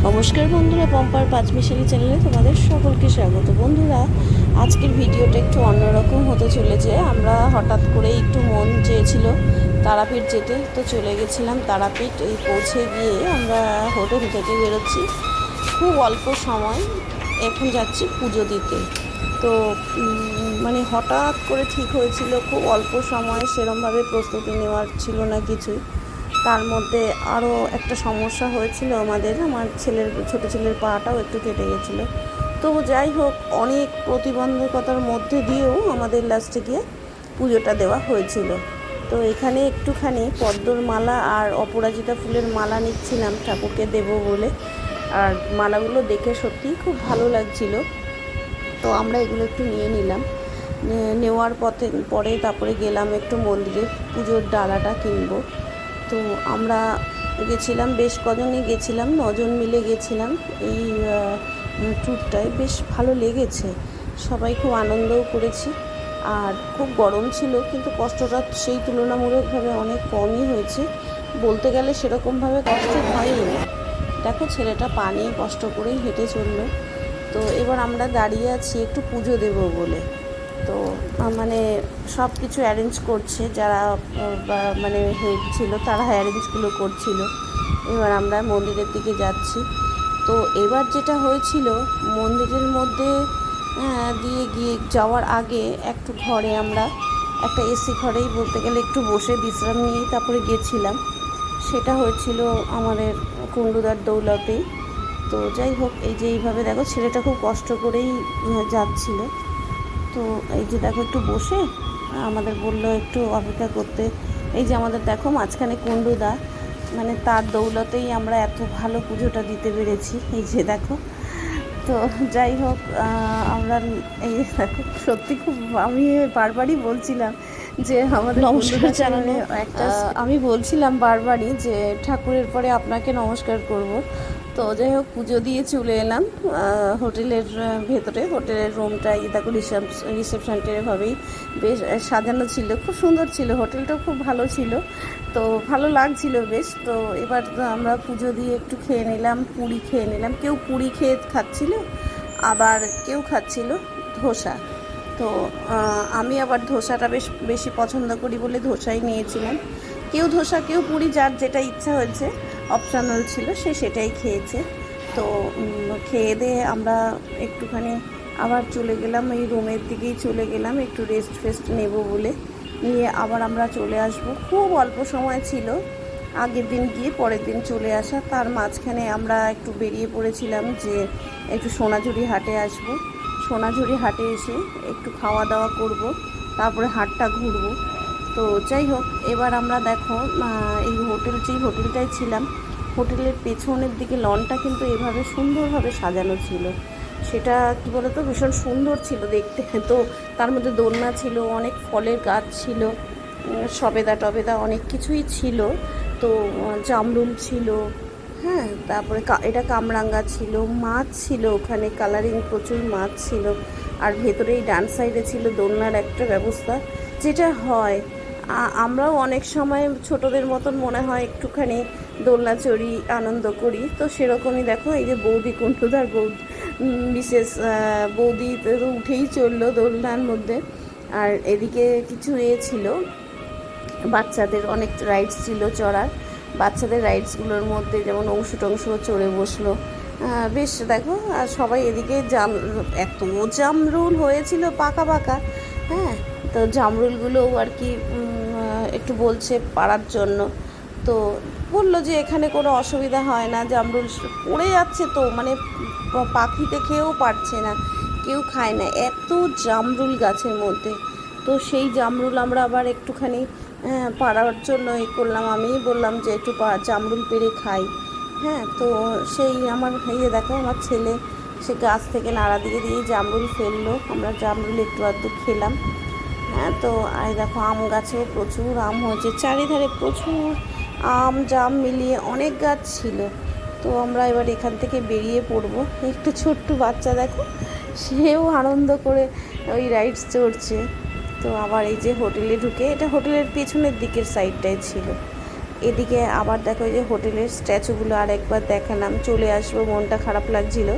নমস্কার বন্ধুরা, পম্পার পাঁচমিশালি চ্যানেলে তোমাদের সকলকে স্বাগত। বন্ধুরা, আজকের ভিডিওটা একটু অন্যরকম হতে চলেছে। আমরা হঠাৎ করে একটু মন চেয়েছিল তারাপীঠ যেতে, তো চলে গেছিলাম তারাপীঠ। এই পৌঁছে গিয়ে আমরা হোটেল থেকে বেরোচ্ছি, খুব অল্প সময় এখন যাচ্ছি পুজো দিতে। তো মানে হঠাৎ করে ঠিক হয়েছিল, খুব অল্প সময়, সেরমভাবে প্রস্তুতি নেওয়ার ছিল না কিছুই। তার মধ্যে আরও একটা সমস্যা হয়েছিল আমার ছোটো ছেলের পাটাও একটু কেটে গেছিলো। তো যাই হোক, অনেক প্রতিবন্ধকতার মধ্যে দিয়েও আমাদের লাস্টে গিয়ে পুজোটা দেওয়া হয়েছিল। তো এখানে একটুখানি পদ্মর মালা আর অপরাজিতা ফুলের মালা নিচ্ছিলাম ঠাকুরকে দেব বলে। আর মালাগুলো দেখে সত্যিই খুব ভালো লাগছিল, তো আমরা এগুলো একটু নিয়ে নিলাম। নেওয়ার পরে তারপরে গেলাম একটু মন্দিরে, পুজোর ডালাটা কিনবো। তো আমরা গেছিলাম, বেশ কজনই গেছিলাম, 9 জন মিলে গেছিলাম এই ট্যুরটায়। বেশ ভালো লেগেছে, সবাই খুব আনন্দও করেছি। আর খুব গরম ছিল, কিন্তু কষ্টটা সেই তুলনামূলকভাবে অনেক কমই হয়েছে। বলতে গেলে সেরকমভাবে কষ্ট হয়নি। দেখো, ছেলেটা পা নিয়ে কষ্ট করেই হেঁটে চললো। তো এবার আমরা দাঁড়িয়ে আছি একটু পুজো দেব বলে। তো মানে সব কিছু অ্যারেঞ্জ করছে, যারা মানে হেড ছিল তারা অ্যারেঞ্জগুলো করছিল। এবার আমরা মন্দিরের দিকে যাচ্ছি। তো এবার যেটা হয়েছিল, মন্দিরের মধ্যে গিয়ে যাওয়ার আগে একটু ঘরে আমরা একটা এসি ঘরেই বলতে গেলে একটু বসে বিশ্রাম নিয়েই তারপরে গেছিলাম। সেটা হয়েছিল আমাদের কুণ্ডুদার দৌলতেই। তো যাই হোক, এই যে এইভাবে দেখো, ছেলেটা খুব কষ্ট করেই যাচ্ছিল। তো এই যে দেখো, একটু বসে আমাদের বললো একটু অপেক্ষা করতে। এই যে আমাদের দেখো মাঝখানে কুণ্ডুদা, মানে তার দৌলতেই আমরা এত ভালো পুজোটা দিতে পেরেছি। এই যে দেখো। তো যাই হোক, আমরা এই দেখো, সত্যি খুব, আমি বারবারই বলছিলাম যে আমাদের নমস্কার জানানো একটা, আমি বলছিলাম বারবারই যে ঠাকুরের পরে আপনাকে নমস্কার করব। তো যাই হোক, পুজো দিয়ে চলে এলাম হোটেলের ভেতরে। হোটেলের রুমটাই দেখো, রিসেপশনটা এভাবেই বেশ সাজানো ছিল, খুব সুন্দর ছিল। হোটেলটাও খুব ভালো ছিল, তো ভালো লাগছিল বেশ। তো এবার আমরা পুজো দিয়ে একটু খেয়ে নিলাম, পুরি খেয়ে নিলাম। কেউ পুরি খাচ্ছিল, আবার কেউ খাচ্ছিল ধোসা। তো আমি আবার ধোসাটা বেশি পছন্দ করি বলে ধোসাই নিয়েছিলাম। কেউ ধোসা, কেউ পুরি, যার যেটা ইচ্ছা হয়েছে, অপশনাল ছিল, সেটাই খেয়েছে। তো খেয়ে দিয়ে আমরা একটুখানি আবার চলে গেলাম, এই রুমের দিকেই চলে গেলাম একটু রেস্ট নেব বলে। নিয়ে আবার আমরা চলে আসব। খুব অল্প সময় ছিল আগের দিন গিয়ে পরের দিন চলে আসা। তার মাঝখানে আমরা একটু বেরিয়ে পড়েছিলাম যে একটু সোনাঝুরি হাটে আসব। সোনাঝুরি হাটে এসে একটু খাওয়া দাওয়া করব, তারপরে হাটটা ঘুরবো। তো যাই হোক, এবার আমরা দেখো এই যেই হোটেলটায় ছিলাম, হোটেলের পেছনের দিকে লনটা কিন্তু এভাবে সুন্দরভাবে সাজানো ছিল। সেটা কী বলতো, ভীষণ সুন্দর ছিল দেখতে। তো তার মধ্যে দোলনা ছিল, অনেক ফলের গাছ ছিল, সবেদা টবেদা অনেক কিছুই ছিল। তো জামরুল ছিল, হ্যাঁ, তারপরে এটা কামরাঙ্গা ছিল, মাছ ছিল ওখানে, কালারিং প্রচুর মাছ ছিল। আর ভেতরেই ডান সাইডে ছিল দোলনার একটা ব্যবস্থা, যেটা হয় আমরাও অনেক সময় ছোটদের মতন মনে হয় একটুখানি দোলনা চড়ি, আনন্দ করি। তো সেরকমই দেখো, এই যে বৌদি কুণ্ডুদার বিশেষ বৌদি তো উঠেই চললো দোলনার মধ্যে। আর এদিকে কিছু ছিল, বাচ্চাদের অনেক রাইডস ছিল চড়ার। বাচ্চাদের রাইডসগুলোর মধ্যে যেমন অংশ চড়ে বসলো, বেশ দেখো। আর সবাই এদিকে এত জামরুল হয়েছিল পাকা পাকা, হ্যাঁ। তো জামরুলগুলোও আর কি একটু বলছে পাড়ার জন্য। তো বললো যে এখানে কোনো অসুবিধা হয় না, জামরুল পড়ে যাচ্ছে, তো মানে পাখিতে খেয়েও পারছে না, কেউ খায় না, এত জামরুল গাছের মধ্যে। তো সেই জামরুল আমরা আবার একটুখানি পাড়ার জন্য করলাম। আমি বললাম যে একটু জামরুল পেড়ে খাই, হ্যাঁ। তো সেই আমার দেখো, আমার ছেলে সে গাছ থেকে নাড়া দিয়ে জামরুল ফেললো, আমরা জামরুল একটু আধটু খেলাম, হ্যাঁ। তো আর দেখো, আম গাছেও প্রচুর আম হয়েছে, চারিধারে প্রচুর আম জাম মিলিয়ে অনেক গাছ ছিল। তো আমরা এবার এখান থেকে বেরিয়ে পড়বো। একটু ছোট্ট বাচ্চা দেখো, সেও আনন্দ করে ওই রাইডস চড়ছে। তো আবার এই যে হোটেলে ঢুকে, এটা হোটেলের পেছনের দিকের সাইডটায় ছিল। এদিকে আবার দেখো যে হোটেলের স্ট্যাচুগুলো আরেকবার দেখালাম, চলে আসবো, মনটা খারাপ লাগছিল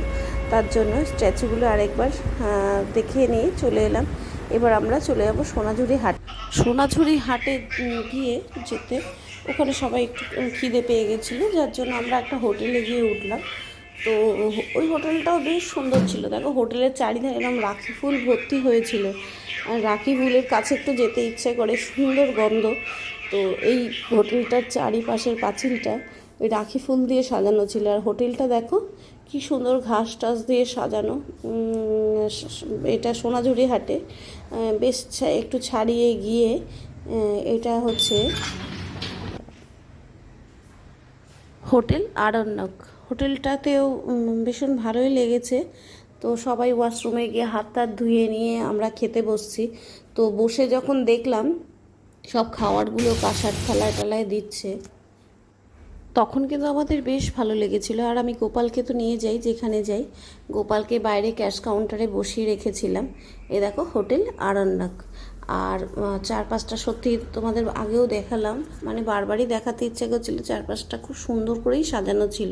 তার জন্য স্ট্যাচুগুলো আরেকবার দেখে নিয়ে চলে এলাম। এবার আমরা চলে যাবো সোনাঝুরি হাট। সোনাঝুরি হাটে গিয়ে যেতে ওখানে সবাই একটু খিদে পেয়ে গেছিলো, যার জন্য আমরা একটা হোটেলে গিয়ে উঠলাম। তো ওই হোটেলটাও বেশ সুন্দর ছিল। দেখো হোটেলের চারিধারে এরকম রাখি ফুল ভর্তি হয়েছিল, আর রাখি ফুলের কাছে একটু যেতে ইচ্ছে করে, সুন্দর গন্ধ। তো এই হোটেলটার চারিপাশের পাঁচিলটা ওই রাখি ফুল দিয়ে সাজানো ছিল। আর হোটেলটা দেখো কি সুন্দর ঘাস টাস দিয়ে সাজানো। এটা সোনাঝুরি হাটে বেশ একটু ছাড়িয়ে গিয়ে এটা হচ্ছে হোটেল আরণ্যক। হোটেলটাতেও ভীষণ ভালোই লেগেছে। তো সবাই ওয়াশরুমে গিয়ে হাত টাত ধুয়ে নিয়ে আমরা খেতে বসছি। তো বসে যখন দেখলাম সব খাবারগুলো কাঁসার থালায় টালায় দিচ্ছে, তখন কিন্তু আমাদের বেশ ভালো লেগেছিলো। আর আমি গোপালকে তো নিয়ে যাই, যেখানে যাই গোপালকে বাইরে ক্যাশ কাউন্টারে বসিয়ে রেখেছিলাম। এ দেখো হোটেল আরণ্যক। আর চারপাশটা সত্যি তোমাদের আগেও দেখালাম, মানে বারবারই দেখাতে ইচ্ছে করছিলো, চারপাশটা খুব সুন্দর করেই সাজানো ছিল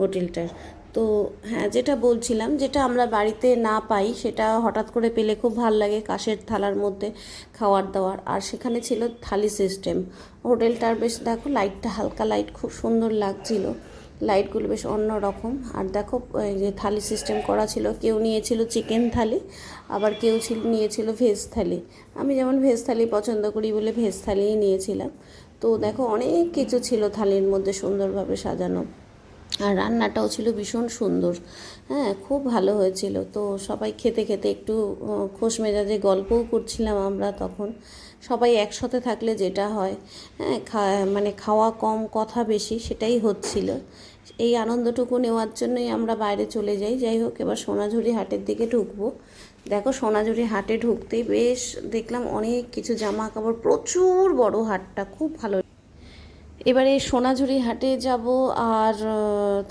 হোটেলটার। তো হ্যাঁ, যেটা বলছিলাম, যেটা আমরা বাড়িতে না পাই সেটা হঠাৎ করে পেলে খুব ভালো লাগে, কাঁসের থালার মধ্যে খাওয়ার দাওয়ার। আর সেখানে ছিল থালি সিস্টেম। হোটেলটার বেশ দেখো লাইটটা, হালকা লাইট, খুব সুন্দর লাগছিল, লাইটগুলো বেশ অন্য রকম। আর দেখো এই যে থালি সিস্টেম করা ছিল, কেউ নিয়েছিল চিকেন থালি, আবার কেউ নিয়েছিল ভেজ থালি। আমি যেমন ভেজ থালি পছন্দ করি বলে ভেজ থালিই নিয়েছিলাম। তো দেখো অনেক কিছু ছিল থালির মধ্যে সুন্দরভাবে সাজানো, আর রান্নাটাও ছিল ভীষণ সুন্দর। হ্যাঁ, খুব ভালো হয়েছিল। তো সবাই খেতে খেতে একটু খোশ মেজাজে গল্পও করছিলাম আমরা তখন। সবাই একসাথে থাকলে যেটা হয়, হ্যাঁ, মানে খাওয়া কম কথা বেশি, সেটাই হচ্ছিল। এই আনন্দটুকু নেওয়ার জন্যই আমরা বাইরে চলে যাই। যাই হোক, এবার সোনাঝুরি হাটের দিকে ঢুকবো। দেখো সোনাঝুরি হাটে ঢুকতেই বেশ দেখলাম অনেক কিছু জামা কাপড়, প্রচুর বড় হাটটা, খুব ভালো। এবারে সোনাঝুরি হাটে যাব, আর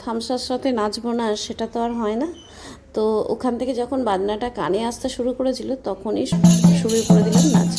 থামসার সাথে নাচবো না সেটা তো আর হয় না। তো ওখান থেকে যখন বাজনাটা কানে আসতে শুরু করেছিল তখনই শুরু করে দিলাম নাচ।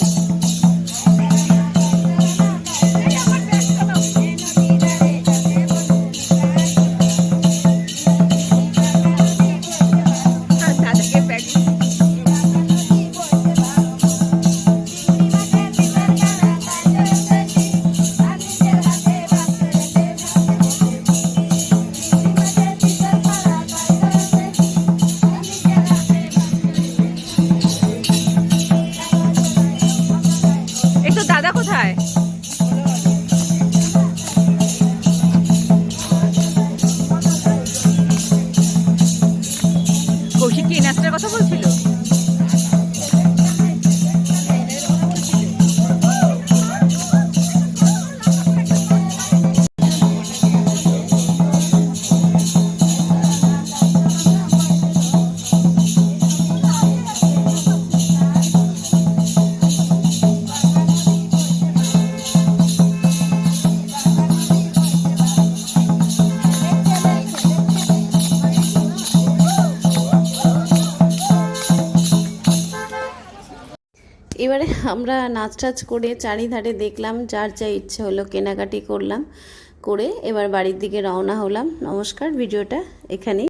দাদা কোথায়? কৌশিক কি নাচটার কথা বলছিল? এবারে আমরা নাচ টাচ করে চারিধারে দেখলাম, যার যা ইচ্ছে হলো কেনাকাটি করলাম, করে এবার বাড়ির দিকে রওনা হলাম। নমস্কার, ভিডিওটা এখানেই।